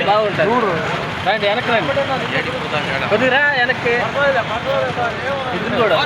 బాగుంటుంది రండి వెనక్కి రండి కొద్దిరా వెనక్కి ఇది కూడా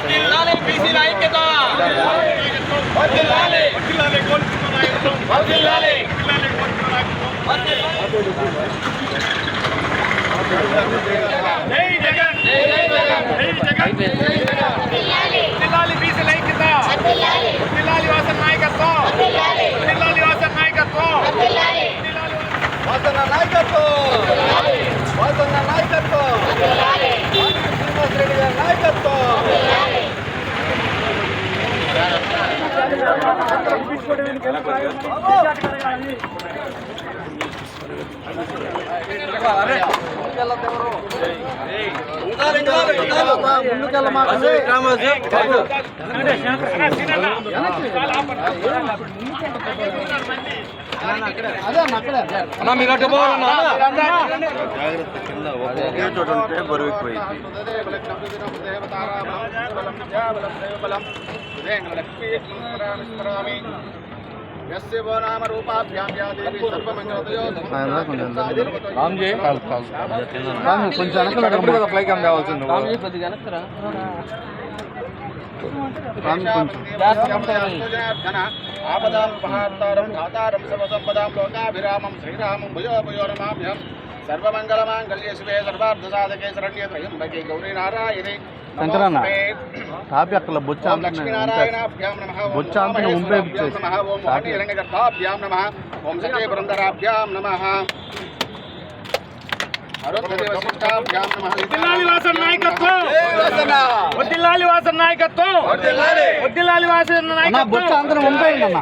మీరు అటు పోవాలన్నా జాగ్రత్త కింద ఒకే చోట ఉంటే బరువు ఎక్కువైంది కొంచెం ఫ్లైక్ కావాల్సింది సర్వమంగళమాంగళ్యే శివే సర్వార్థసాధకే శరణ్యే త్రయంబకే గౌరీ నారాయణే శంకరన్న కాపీ అక్కడ లక్ష్మీనారాయణాభ్యాం నమః బొచ్చాంతన ఉంపే నమః ఓం వాటి హిరణ్యగర్భాభ్యాం నమః ఓం సచే పురంధరాభ్యాం నమః అరుణదేవశిష్టాభ్యాం నమః వద్దిల్లాలి వాసన్ నాయకత్వం వద్దిల్లాలి వాసన్ నాయకత్వం వద్దిల్లాలి వాసన్ నాయకత్వం బొచ్చాంతన ఉంపేయండి అన్న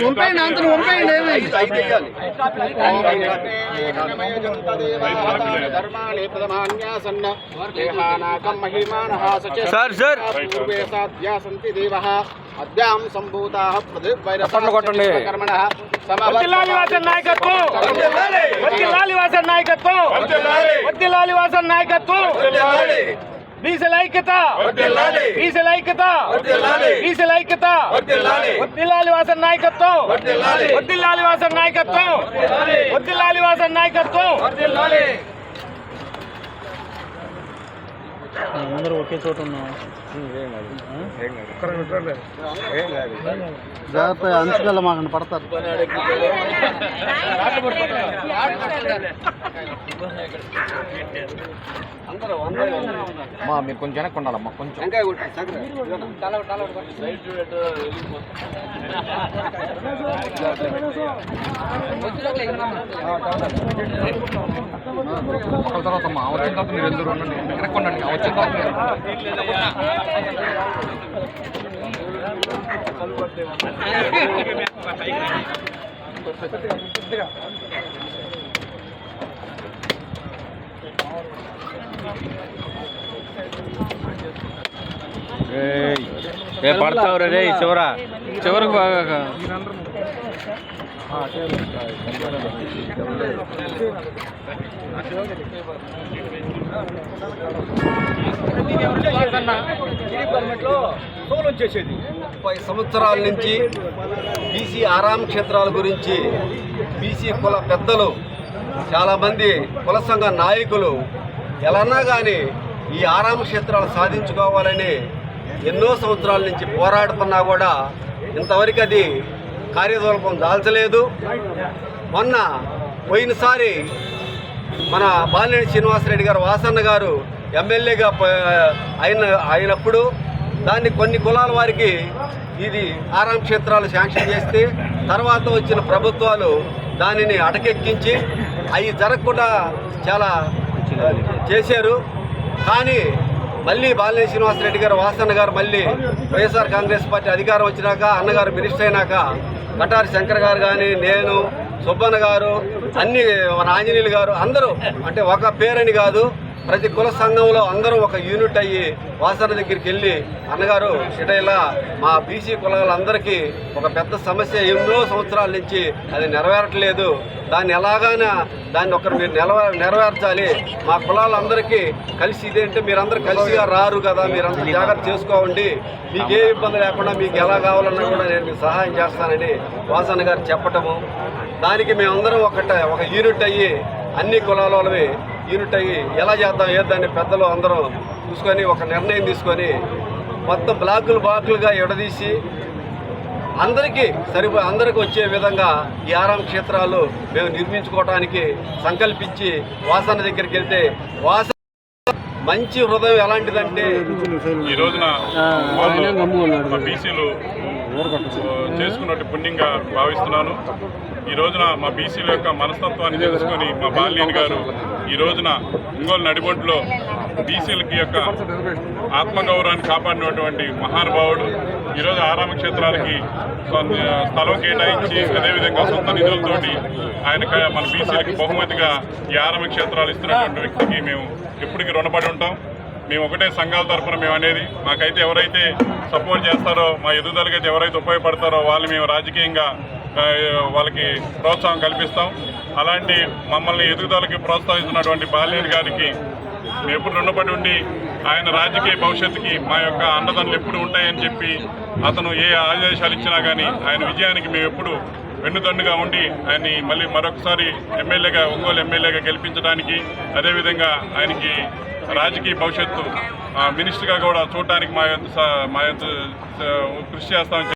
ఉంపేయండి అంతను ఉంపేయండి సార్ సార్ అద్యాం సంభూతాః కర్మణః వద్దిల్లాలి వాసన్ నాయకత్వం వద్దిల్లాలి వాసన్ నాయకత్వం వద్దిల్లాలి వాసన్ నాయకత్వం బీసీల ఐక్యత బీసీల ఐక్యత బీసీల ఐక్యత వద్దిల్లాలి వాసన్ నాయకత్వం వద్దిల్లాలి వాసన్ నాయకత్వం వద్దిల్లాలి వాసన్ నాయకత్వం అందరూ ఒకే చోట ఉన్నాం జాగ్రత్త అంచుకల్లా మాకు పడతారు మీరు కొంచెం వెనక్కి ఉండాలమ్మా కొంచెం తర్వాత అమ్మా వచ్చిన తర్వాత మీరు ఎదురు ఉండండి వెనక్కి ఉండండి వచ్చిన తర్వాత పడతావు రే చివరకు బాగా చేసేది 30 సంవత్సరాల నుంచి బీసీ ఆరామ క్షేత్రాల గురించి బీసీ కుల పెద్దలు చాలామంది కుల సంఘ నాయకులు ఎలాన్నా కానీ ఈ ఆరామ క్షేత్రాలు సాధించుకోవాలని ఎన్నో సంవత్సరాల నుంచి పోరాడుతున్నా కూడా ఇంతవరకు అది కార్యరూపం దాల్చలేదు. మొన్న పోయినసారి మన బాలినేని శ్రీనివాసరెడ్డి గారు వాసన్న గారు ఎమ్మెల్యేగా అయినప్పుడు దాన్ని కొన్ని కులాల వారికి ఇది ఆరామ క్షేత్రాలు శాంక్షన్ చేస్తే తర్వాత వచ్చిన ప్రభుత్వాలు దానిని అటకెక్కించి అవి జరగకుండా చాలా చేశారు. కానీ మళ్ళీ బాలినేని శ్రీనివాసరెడ్డి గారు వాసన్న గారు మళ్ళీ వైఎస్ఆర్ కాంగ్రెస్ పార్టీ అధికారం వచ్చినాక అన్నగారు మినిస్టర్ అయినాక కటారి శంకర్ గారు కానీ నేను సుబ్బన్న గారు అన్ని మన ఆంజనేయులు గారు అందరూ అంటే ఒక పేరని కాదు ప్రతి కుల సంఘంలో అందరూ ఒక యూనిట్ అయ్యి వాసన్న దగ్గరికి వెళ్ళి అన్నగారు ఇటైలా మా బీసీ కులాలందరికీ ఒక పెద్ద సమస్య ఎన్నో సంవత్సరాల నుంచి అది నెరవేరట్లేదు, దాన్ని ఎలాగైనా దాన్ని మీరు నెరవేర్చాలి. మా కులాలందరికీ కలిసి ఇదేంటే మీరందరూ కలిసిగా రారు కదా, మీరందరూ జాగ్రత్త చేసుకోండి, మీకు ఏ ఇబ్బంది లేకుండా మీకు ఎలా కావాలన్నా కూడా నేను మీకు సహాయం చేస్తానని వాసన్న గారు చెప్పటము. దానికి మేమందరం ఒక యూనిట్ అయ్యి అన్ని కులాల వాళ్ళవి యూనిట్ అయ్యి ఎలా చేద్దాం ఏదాన్ని పెద్దలు అందరం చూసుకొని ఒక నిర్ణయం తీసుకొని మొత్తం బ్లాకులుగా ఎడదీసి అందరికీ అందరికీ వచ్చే విధంగా ఈ ఆరామ క్షేత్రాలు మేము నిర్మించుకోవడానికి సంకల్పించి వాసన దగ్గరికి వెళ్తే వాసన మంచి హృదయం ఎలాంటిదంటే ఈ రోజున మా బీసీలు చేసుకున్నట్టు పుణ్యంగా భావిస్తున్నాను. ఈ రోజున మా బీసీల యొక్క మనస్తత్వాన్ని తెలుసుకొని మా బాలినేని గారు ఈ రోజున ఒంగోలు నడిబొడ్డులో బీసీలకి యొక్క ఆత్మగౌరవాన్ని కాపాడినటువంటి మహానుభావుడు. ఈరోజు ఆరామ క్షేత్రాలకి స్థలం కేటాయించి అదేవిధంగా సొంత నిధులతోటి ఆయన మన బీసీలకి బహుమతిగా ఈ ఆరామ క్షేత్రాలు ఇస్తున్నటువంటి వ్యక్తికి మేము ఎప్పటికీ రుణపడి ఉంటాం. మేము ఒకటే సంఘాల తరఫున మేము అనేది మాకైతే ఎవరైతే సపోర్ట్ చేస్తారో మా ఎదుగుదలకైతే ఎవరైతే ఉపయోగపడతారో వాళ్ళు మేము రాజకీయంగా వాళ్ళకి ప్రోత్సాహం కల్పిస్తాం. అలాంటి మమ్మల్ని ఎదుగుదలకి ప్రోత్సహిస్తున్నటువంటి బాలినేని గారికి మేము ఎప్పుడు రుణపడి ఉండి ఆయన రాజకీయ భవిష్యత్తుకి మా యొక్క అండదండలు ఎప్పుడు ఉంటాయని చెప్పి అతను ఏ ఆదేశాలు ఇచ్చినా కానీ ఆయన విజయానికి మేము ఎప్పుడు వెన్నుదన్నుగా ఉండి ఆయన్ని మళ్ళీ మరొకసారి ఒంగోలు ఎమ్మెల్యేగా గెలిపించడానికి అదేవిధంగా ఆయనకి రాజకీయ భవిష్యత్తు మినిస్టర్గా కూడా చూడటానికి మా యొక్క కృషి చేస్తామని